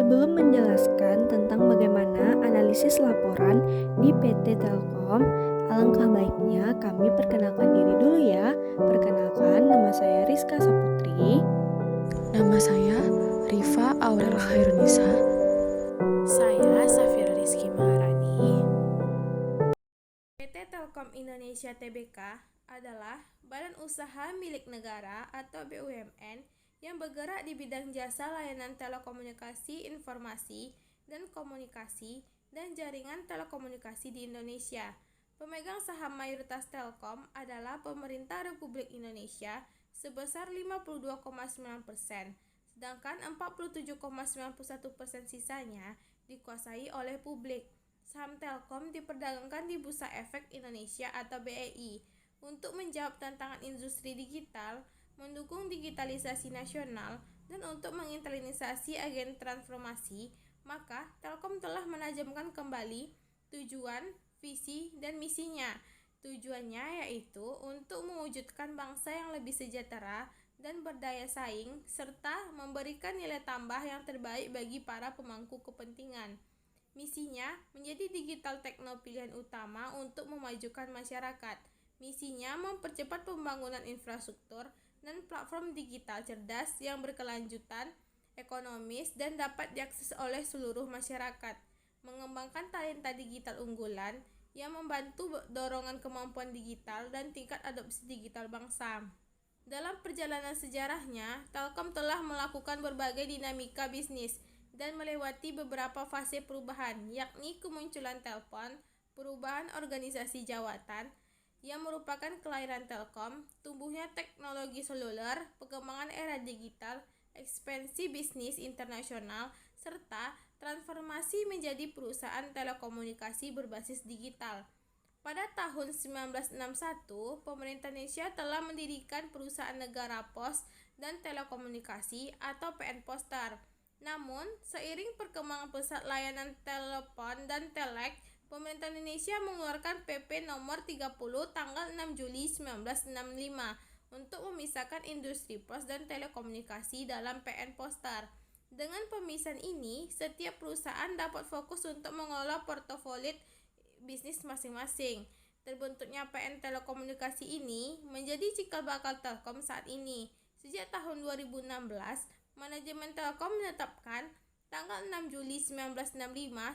Sebelum menjelaskan tentang bagaimana analisis laporan di PT Telkom, alangkah baiknya kami perkenalkan diri dulu ya. Perkenalkan, nama saya Rizka Saputri. Nama saya Rifa Aurel Khairunisa. Saya Safira Rizky Maharani. PT Telkom Indonesia Tbk adalah badan usaha milik negara atau BUMN yang bergerak di bidang jasa layanan telekomunikasi, informasi, dan komunikasi dan jaringan telekomunikasi di Indonesia. Pemegang saham mayoritas Telkom adalah Pemerintah Republik Indonesia sebesar 52,9%, sedangkan 47,91% sisanya dikuasai oleh publik. Saham Telkom diperdagangkan di Bursa Efek Indonesia atau BEI untuk menjawab tantangan industri digital, mendukung digitalisasi nasional, dan untuk menginternalisasi agen transformasi. Maka Telkom telah menajamkan kembali tujuan, visi, dan misinya. Tujuannya yaitu untuk mewujudkan bangsa yang lebih sejahtera dan berdaya saing, serta memberikan nilai tambah yang terbaik bagi para pemangku kepentingan. Misinya menjadi digital tekno pilihan utama untuk memajukan masyarakat. Misinya mempercepat pembangunan infrastruktur dan platform digital cerdas yang berkelanjutan, ekonomis, dan dapat diakses oleh seluruh masyarakat. Mengembangkan talenta digital unggulan yang membantu dorongan kemampuan digital dan tingkat adopsi digital bangsa. Dalam perjalanan sejarahnya, Telkom telah melakukan berbagai dinamika bisnis dan melewati beberapa fase perubahan, yakni kemunculan telepon, perubahan organisasi jawatan yang merupakan kelahiran Telkom, tumbuhnya teknologi seluler, perkembangan era digital, ekspansi bisnis internasional, serta transformasi menjadi perusahaan telekomunikasi berbasis digital. Pada tahun 1961, pemerintah Indonesia telah mendirikan Perusahaan Negara Pos dan Telekomunikasi atau PN Poster. Namun, seiring perkembangan pesat layanan telepon dan telek, pemerintah Indonesia mengeluarkan PP nomor 30 tanggal 6 Juli 1965 untuk memisahkan industri pos dan telekomunikasi dalam PN Poster. Dengan pemisahan ini, setiap perusahaan dapat fokus untuk mengelola portofolio bisnis masing-masing. Terbentuknya PN Telekomunikasi ini menjadi cikal bakal Telkom saat ini. Sejak tahun 2016, manajemen Telkom menetapkan tanggal 6 Juli 1965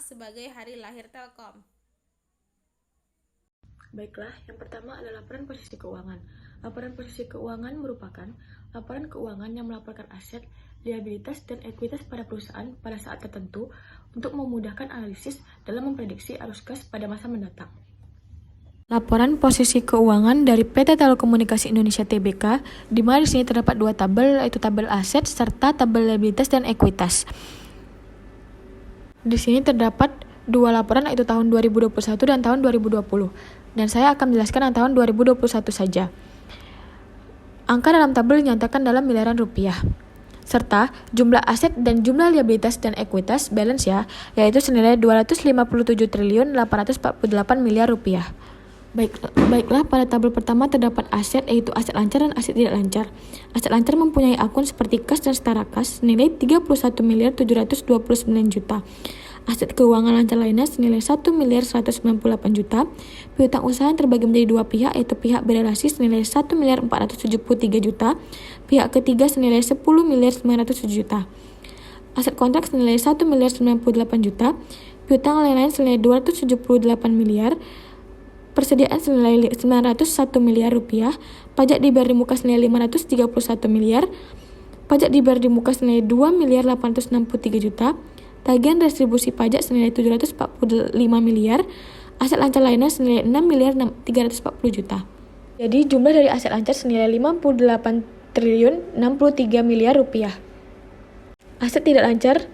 sebagai hari lahir Telkom. Baiklah, yang pertama adalah laporan posisi keuangan. Laporan posisi keuangan merupakan laporan keuangan yang melaporkan aset, liabilitas, dan ekuitas pada perusahaan pada saat tertentu untuk memudahkan analisis dalam memprediksi arus kas pada masa mendatang. Laporan posisi keuangan dari PT Telekomunikasi Indonesia Tbk, di mana di sini terdapat dua tabel, yaitu tabel aset serta tabel liabilitas dan ekuitas. Di sini terdapat dua laporan, yaitu tahun 2021 dan tahun 2020. Dan saya akan menjelaskan yang tahun 2021 saja. Angka dalam tabel dinyatakan dalam miliaran rupiah, serta jumlah aset dan jumlah liabilitas dan ekuitas balance ya, yaitu senilai 257 triliun 848 miliar rupiah. Baiklah, pada tabel pertama terdapat aset, yaitu aset lancar dan aset tidak lancar. Aset lancar mempunyai akun seperti kas dan setara kas senilai 31 miliar 729 juta. Aset keuangan lancar lainnya senilai 1 miliar 198 juta. Piutang usaha yang terbagi menjadi dua pihak, yaitu pihak berelasi senilai 1 miliar 473 juta. Pihak ketiga senilai 10 miliar 907 juta. Aset kontrak senilai 1 miliar 98 juta. Piutang lain-lain senilai 278 miliar. Persediaan senilai 901 miliar rupiah. Pajak dibayar di muka senilai 531 miliar. Pajak dibayar di muka senilai 2 miliar 863 juta. Tagihan retribusi pajak senilai 745 miliar. Aset lancar lainnya senilai 6 miliar 340 juta. Jadi jumlah dari aset lancar senilai 58 triliun 63 miliar rupiah. Aset tidak lancar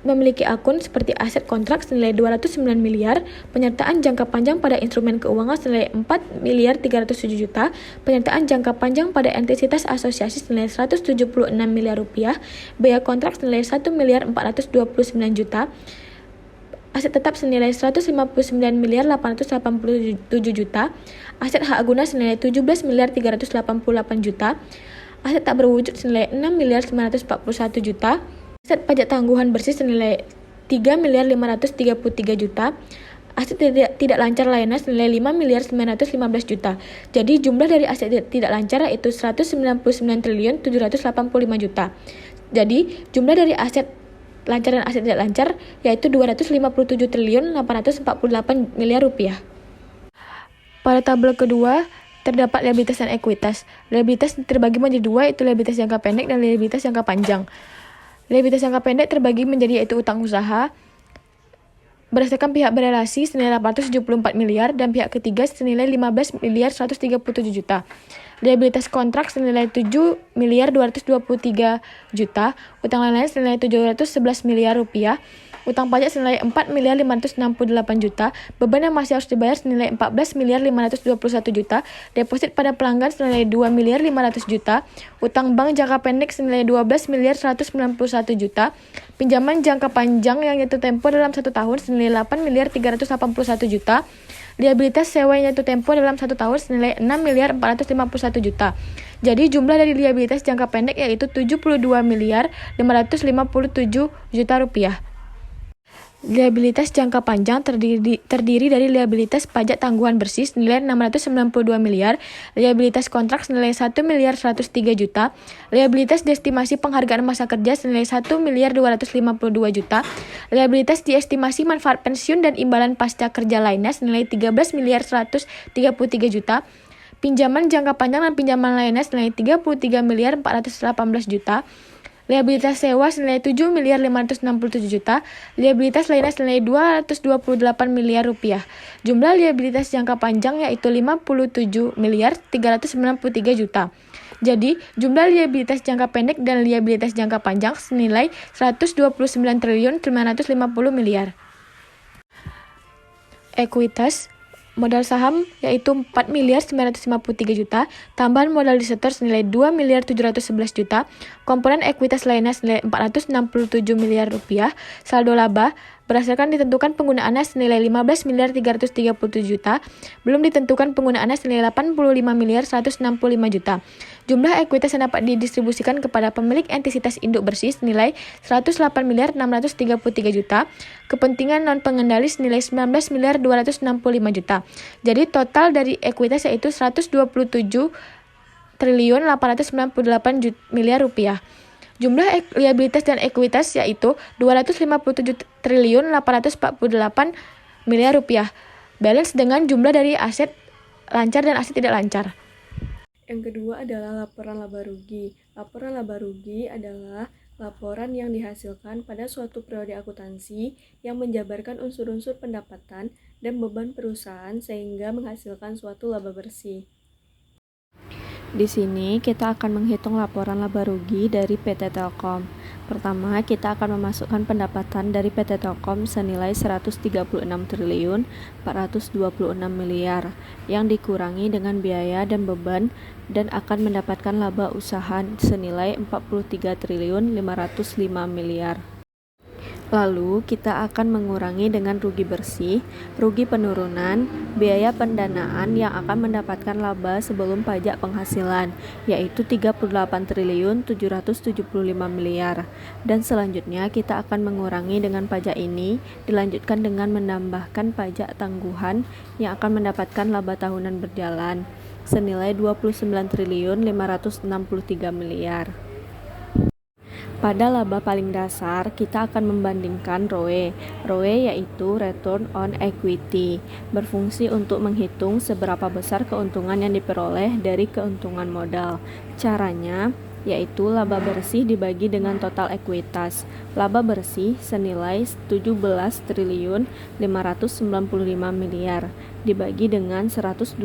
memiliki akun seperti aset kontrak senilai 209 miliar, penyertaan jangka panjang pada instrumen keuangan senilai 4 miliar 307 juta, penyertaan jangka panjang pada entitas asosiasi senilai 176 miliar rupiah, biaya kontrak senilai 1 miliar 429 juta, aset tetap senilai 159 miliar 887 juta, aset hak guna senilai 17 miliar 388 juta, aset tak berwujud senilai 6 miliar 941 juta, Aset pajak tangguhan bersih senilai 3.533 juta. Aset tidak lancar lainnya senilai 5.915 juta. Jadi jumlah dari aset tidak lancar yaitu 199.785 juta. Jadi jumlah dari aset lancar dan aset tidak lancar yaitu 257.848 miliar rupiah. Pada tabel kedua terdapat liabilitas dan ekuitas. Liabilitas terbagi menjadi dua, yaitu liabilitas jangka pendek dan liabilitas jangka panjang. Liabilitas jangka pendek terbagi menjadi yaitu utang usaha berdasarkan pihak berelasi senilai 874 miliar dan pihak ketiga senilai 15 miliar 137 juta. Liabilitas kontrak senilai 7 miliar 223 juta, utang lain-lain senilai 711 miliar rupiah, utang pajak senilai 4 miliar 568 juta, beban yang masih harus dibayar senilai 14 miliar 521 juta, deposit pada pelanggan senilai 2 miliar 500 juta, utang bank jangka pendek senilai 12 miliar 191 juta, pinjaman jangka panjang yang jatuh tempo dalam 1 tahun senilai 8 miliar 381 juta, liabilitas sewa yang jatuh tempo dalam 1 tahun senilai 6 miliar 451 juta. Jadi jumlah dari liabilitas jangka pendek yaitu 72 miliar 557 juta rupiah. Liabilitas jangka panjang terdiri dari liabilitas pajak tangguhan bersih senilai 692 miliar, liabilitas kontrak senilai 1 miliar 103 juta, liabilitas diestimasi penghargaan masa kerja senilai 1 miliar 252 juta, liabilitas diestimasi manfaat pensiun dan imbalan pasca kerja lainnya senilai 13 miliar 133 juta, pinjaman jangka panjang dan pinjaman lainnya senilai 33 miliar 418 juta, liabilitas sewa senilai 7 miliar 567 juta, liabilitas lainnya senilai 228 miliar rupiah. Jumlah liabilitas jangka panjang yaitu 57 miliar 393 juta. Jadi, jumlah liabilitas jangka pendek dan liabilitas jangka panjang senilai 129 triliun 950 miliar. Ekuitas modal saham yaitu 4 miliar 953 juta, tambahan modal disetor senilai 2 miliar 711 juta, komponen ekuitas lainnya senilai 467 miliar rupiah, saldo laba berdasarkan ditentukan penggunaannya senilai 15 miliar 337 juta, belum ditentukan penggunaannya senilai 85 miliar 165 juta. Jumlah ekuitas yang dapat didistribusikan kepada pemilik entitas induk bersih senilai 108 miliar 633 juta, kepentingan non-pengendali senilai 19 miliar 265 juta. Jadi total dari ekuitas yaitu 127 triliun 898 miliar rupiah. Jumlah liabilitas dan ekuitas yaitu 257 triliun 848 miliar rupiah. Balance dengan jumlah dari aset lancar dan aset tidak lancar. Yang kedua adalah laporan laba rugi. Laporan laba rugi adalah laporan yang dihasilkan pada suatu periode akuntansi yang menjabarkan unsur-unsur pendapatan dan beban perusahaan sehingga menghasilkan suatu laba bersih. Di sini kita akan menghitung laporan laba rugi dari PT Telkom. Pertama, kita akan memasukkan pendapatan dari PT Telkom senilai 136 triliun 426 miliar yang dikurangi dengan biaya dan beban dan akan mendapatkan laba usaha senilai 43 triliun 505 miliar. Lalu, kita akan mengurangi dengan rugi bersih, rugi penurunan, biaya pendanaan yang akan mendapatkan laba sebelum pajak penghasilan, yaitu 38 triliun 775 miliar. Dan selanjutnya, kita akan mengurangi dengan pajak ini, dilanjutkan dengan menambahkan pajak tangguhan yang akan mendapatkan laba tahunan berjalan, senilai 29 triliun 563 miliar. Pada laba paling dasar, kita akan membandingkan ROE. ROE yaitu Return on Equity, berfungsi untuk menghitung seberapa besar keuntungan yang diperoleh dari keuntungan modal. Caranya yaitu laba bersih dibagi dengan total ekuitas. Laba bersih senilai 17 triliun 595 miliar dibagi dengan 120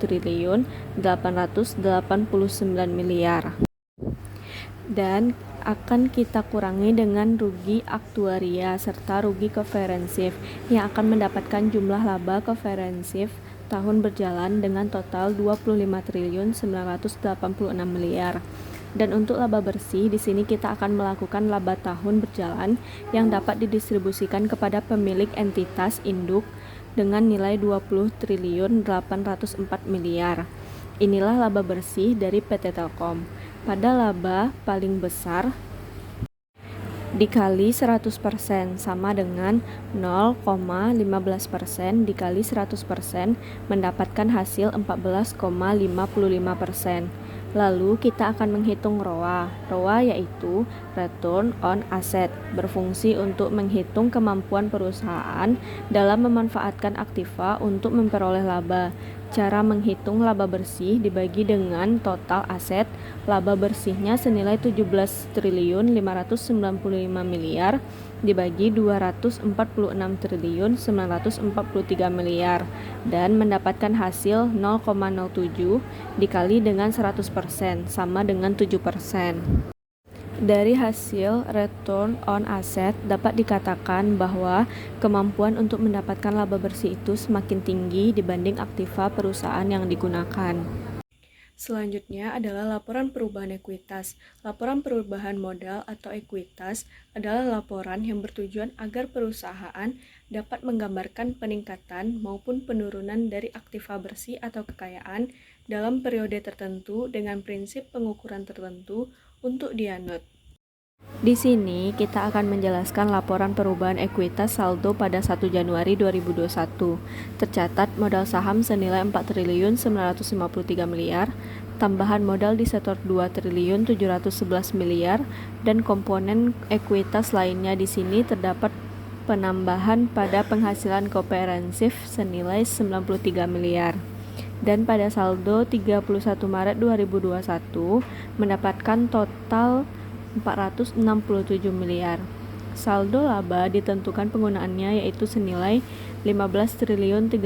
triliun 889 miliar. Dan akan kita kurangi dengan rugi aktuaria serta rugi komprehensif yang akan mendapatkan jumlah laba komprehensif tahun berjalan dengan total 25 triliun 986 miliar. Dan untuk laba bersih di sini kita akan melakukan laba tahun berjalan yang dapat didistribusikan kepada pemilik entitas induk dengan nilai 20 triliun 804 miliar. Inilah laba bersih dari PT Telkom. Pada laba paling besar dikali 100% sama dengan 0,15% dikali 100% mendapatkan hasil 14,55%. Lalu kita akan menghitung ROA. ROA yaitu Return on Asset, berfungsi untuk menghitung kemampuan perusahaan dalam memanfaatkan aktiva untuk memperoleh laba. Cara menghitung laba bersih dibagi dengan total aset. Laba bersihnya senilai 17.595 miliar dibagi 246.943 miliar dan mendapatkan hasil 0,07 dikali dengan 100% sama dengan 7%. Dari hasil return on asset dapat dikatakan bahwa kemampuan untuk mendapatkan laba bersih itu semakin tinggi dibanding aktiva perusahaan yang digunakan. Selanjutnya adalah laporan perubahan ekuitas. Laporan perubahan modal atau ekuitas adalah laporan yang bertujuan agar perusahaan dapat menggambarkan peningkatan maupun penurunan dari aktiva bersih atau kekayaan dalam periode tertentu dengan prinsip pengukuran tertentu untuk dianut. Di sini kita akan menjelaskan laporan perubahan ekuitas saldo pada 1 Januari 2021. Tercatat modal saham senilai 4.953 miliar, tambahan modal di sektor 2.711 miliar, dan komponen ekuitas lainnya. Di sini terdapat penambahan pada penghasilan komprehensif senilai 93 miliar. Dan pada saldo 31 Maret 2021 mendapatkan total 467 miliar. Saldo laba ditentukan penggunaannya yaitu senilai 15.337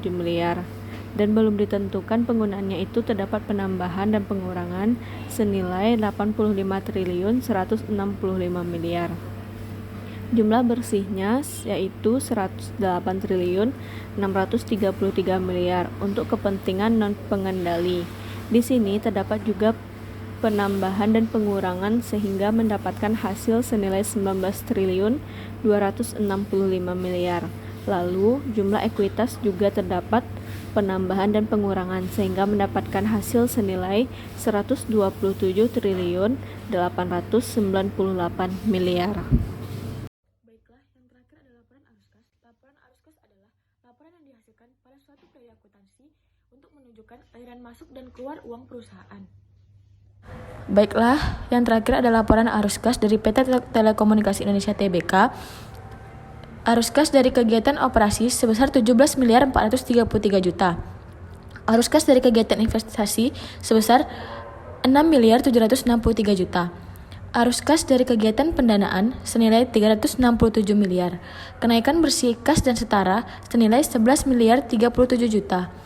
miliar dan belum ditentukan penggunaannya itu terdapat penambahan dan pengurangan senilai 85.165 miliar. Jumlah bersihnya yaitu 108.633 miliar untuk kepentingan non pengendali. Di sini terdapat juga penambahan dan pengurangan sehingga mendapatkan hasil senilai 19.265 miliar. Lalu jumlah ekuitas juga terdapat penambahan dan pengurangan sehingga mendapatkan hasil senilai 127.898 miliar. Baiklah, yang terakhir adalah laporan arus kas. Laporan arus kas adalah laporan yang dihasilkan pada suatu periode akuntansi untuk menunjukkan aliran masuk dan keluar uang perusahaan. Baiklah, yang terakhir adalah laporan arus kas dari PT Telekomunikasi Indonesia Tbk. Arus kas dari kegiatan operasi sebesar 17 miliar 433 juta. Arus kas dari kegiatan investasi sebesar 6 miliar 763 juta. Arus kas dari kegiatan pendanaan senilai 367 miliar. Kenaikan bersih kas dan setara senilai 11 miliar 37 juta.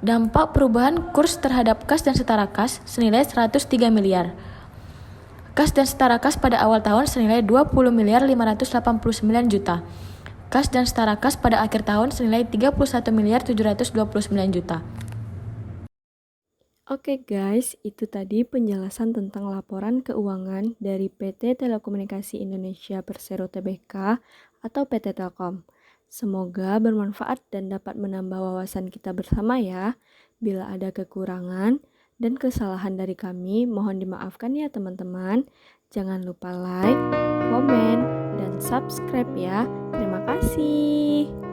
Dampak perubahan kurs terhadap kas dan setara kas senilai 103 miliar. Kas dan setara kas pada awal tahun senilai 20 miliar 589 juta. Kas dan setara kas pada akhir tahun senilai 31 miliar 729 juta. Oke guys, itu tadi penjelasan tentang laporan keuangan dari PT Telekomunikasi Indonesia Persero Tbk atau PT Telkom. Semoga bermanfaat dan dapat menambah wawasan kita bersama ya. Bila ada kekurangan dan kesalahan dari kami, mohon dimaafkan ya teman-teman. Jangan lupa like, komen, dan subscribe ya. Terima kasih.